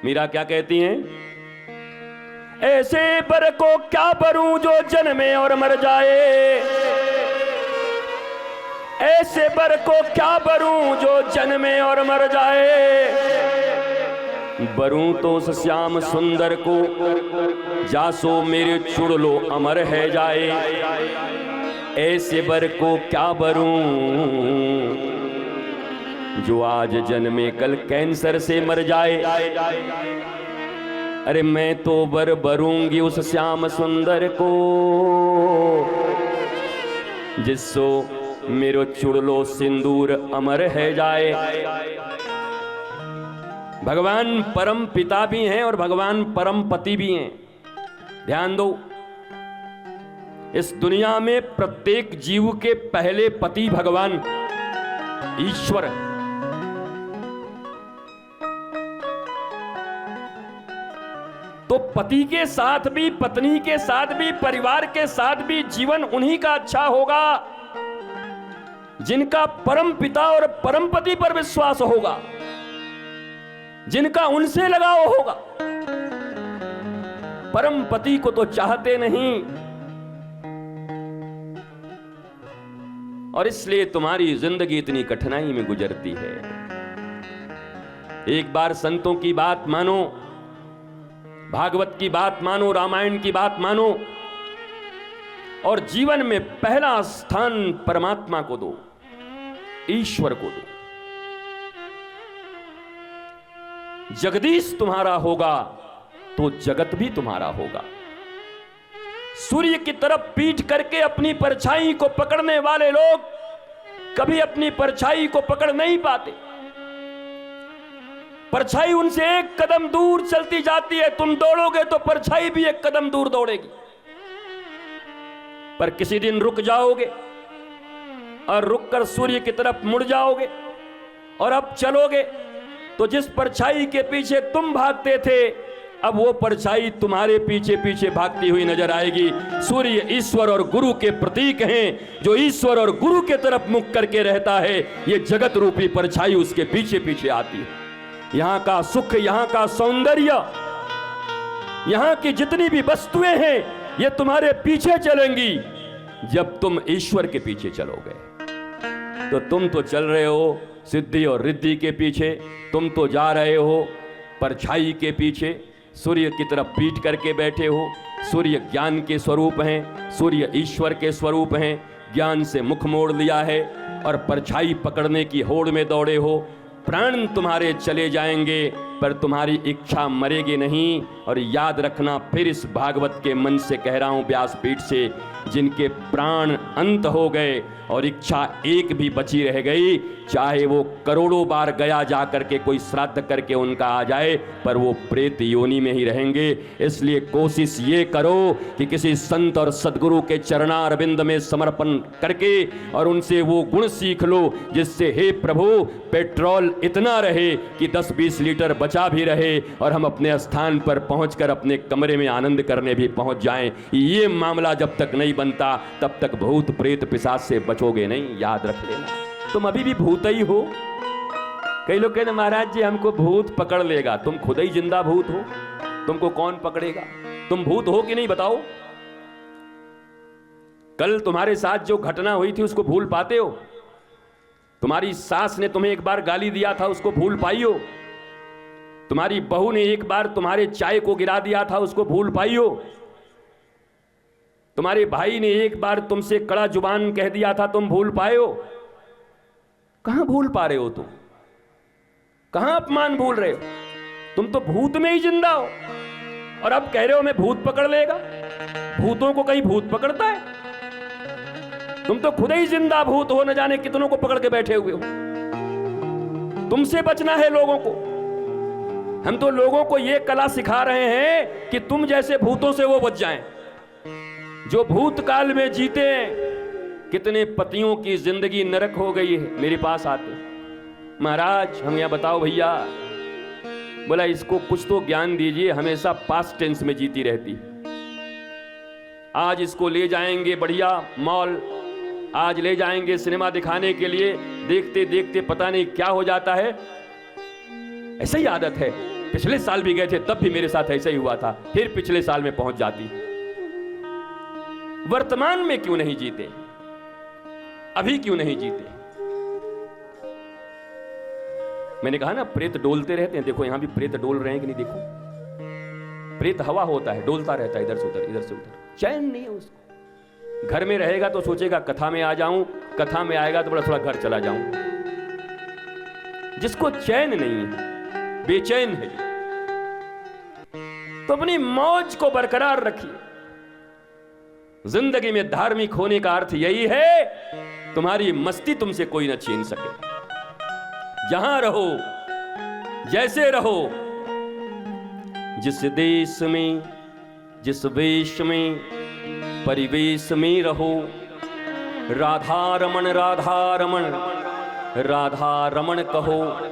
मीरा क्या कहती हैं? ऐसे बर को क्या बरूं जो जन्मे और मर जाए, ऐसे बर को क्या बरूं जो जन्मे और मर जाए। बरूं तो उस श्याम सुंदर को जासो मेरे चुड़ लो अमर है जाए। ऐसे बर को क्या बरूं जो आज जन्मे कल कैंसर से मर जाए। अरे मैं तो बरूंगी उस श्याम सुंदर को जिससो मेरो चुड़लो सिंदूर अमर है जाए। भगवान परम पिता भी हैं और भगवान परम पति भी हैं। ध्यान दो, इस दुनिया में प्रत्येक जीव के पहले पति भगवान ईश्वर है। तो पति के साथ भी, पत्नी के साथ भी, परिवार के साथ भी जीवन उन्हीं का अच्छा होगा जिनका परम पिता और परम पति पर विश्वास होगा, जिनका उनसे लगाव होगा। परम पति को तो चाहते नहीं और इसलिए तुम्हारी जिंदगी इतनी कठिनाई में गुजरती है। एक बार संतों की बात मानो, भागवत की बात मानो, रामायण की बात मानो और जीवन में पहला स्थान परमात्मा को दो, ईश्वर को दो। जगदीश तुम्हारा होगा तो जगत भी तुम्हारा होगा। सूर्य की तरफ पीठ करके अपनी परछाई को पकड़ने वाले लोग कभी अपनी परछाई को पकड़ नहीं पाते। परछाई उनसे एक कदम दूर चलती जाती है। तुम दौड़ोगे तो परछाई भी एक कदम दूर दौड़ेगी, पर किसी दिन रुक जाओगे और रुककर सूर्य की तरफ मुड़ जाओगे और अब चलोगे तो जिस परछाई के पीछे तुम भागते थे अब वो परछाई तुम्हारे पीछे पीछे भागती हुई नजर आएगी। सूर्य ईश्वर और गुरु के प्रतीक हैं। जो ईश्वर और गुरु के तरफ मुख करके रहता है, ये जगत रूपी परछाई उसके पीछे पीछे आती है। यहां का सुख, यहां का सौंदर्य, यहां की जितनी भी वस्तुएं हैं, ये तुम्हारे पीछे चलेंगी जब तुम ईश्वर के पीछे चलोगे। तो तुम तो चल रहे हो सिद्धि और रिद्धि के पीछे, तुम तो जा रहे हो परछाई के पीछे। सूर्य की तरफ पीठ करके बैठे हो। सूर्य ज्ञान के स्वरूप हैं, सूर्य ईश्वर के स्वरूप हैं। ज्ञान से मुख मोड़ लिया है और परछाई पकड़ने की होड़ में दौड़े हो। प्राण तुम्हारे चले जाएंगे पर तुम्हारी इच्छा मरेगी नहीं। और याद रखना, फिर इस भागवत के मन से कह रहा हूं, व्यासपीठ से, जिनके प्राण अंत हो गए और इच्छा एक भी बची रह गई, चाहे वो करोड़ों बार गया जा करके कोई श्राद्ध करके उनका आ जाए, पर वो प्रेत योनि में ही रहेंगे। इसलिए कोशिश ये करो कि किसी संत और सदगुरु के चरणारविंद में समर्पण करके और उनसे वो गुण सीख लो जिससे हे प्रभु पेट्रोल इतना रहे कि 10-20 लीटर बचा भी रहे और हम अपने स्थान पर पहुंचकर अपने कमरे में आनंद करने भी पहुंच जाएं। ये मामला जब तक नहीं बनता तब तक भूत प्रेत पिशाच से बचोगे नहीं, याद रख लेना। तुम अभी भी भूत ही हो। कई लोग कहते महाराज जी हमको भूत पकड़ लेगा। तुम खुद ही जिंदा भूत हो, तुमको कौन पकड़ेगा? तुम भूत हो कि नहीं बताओ? कल तुम्हारे साथ जो घटना हुई थी उसको भूल पाते हो? तुम्हारी सास ने तुम्हें एक बार गाली दिया था, उसको भूल पाई हो? तुम्हारी बहू ने एक बार तुम्हारे चाय को गिरा दिया था, उसको भूल पाई हो? तुम्हारे भाई ने एक बार तुमसे कड़ा जुबान कह दिया था, तुम भूल पाए हो? कहां भूल पा रहे हो तुम? कहां अपमान भूल रहे हो? तुम तो भूत में ही जिंदा हो और अब कह रहे हो मैं भूत पकड़ लेगा। भूतों को कहीं भूत पकड़ता है? तुम तो खुद ही जिंदा भूत हो, न जाने कितनों को पकड़ के बैठे हुए हो। तुमसे बचना है लोगों को। हम तो लोगों को यह कला सिखा रहे हैं कि तुम जैसे भूतों से वो बच जाएं जो भूतकाल में जीते हैं। कितने पतियों की जिंदगी नरक हो गई है, मेरे पास आते, महाराज हम यहां बताओ भैया, बोला इसको कुछ तो ज्ञान दीजिए, हमेशा पास्ट टेंस में जीती रहती। आज इसको ले जाएंगे बढ़िया मॉल, आज ले जाएंगे सिनेमा दिखाने के लिए, देखते देखते पता नहीं क्या हो जाता है। ऐसे ही आदत है। पिछले साल भी गए थे, तब भी मेरे साथ ऐसा ही हुआ था, फिर पिछले साल में पहुंच जाती। वर्तमान में क्यों नहीं जीते? अभी क्यों नहीं जीते? मैंने कहा ना, प्रेत डोलते रहते हैं। देखो यहां भी प्रेत डोल रहे हैं कि नहीं? देखो, प्रेत हवा होता है, डोलता रहता है इधर से उधर, इधर से उधर, चैन नहीं है उसको। घर में रहेगा तो सोचेगा कथा में आ जाऊं, कथा में आएगा तो बड़ा थोड़ा घर चला जाऊं। जिसको चैन नहीं है, बेचैन है, तो अपनी मौज को बरकरार रखिए। जिंदगी में धार्मिक होने का अर्थ यही है, तुम्हारी मस्ती तुमसे कोई ना छीन सके। जहां रहो, जैसे रहो, जिस देश में, जिस वेश में, परिवेश में रहो, राधा रमण राधा रमण राधा रमण कहो।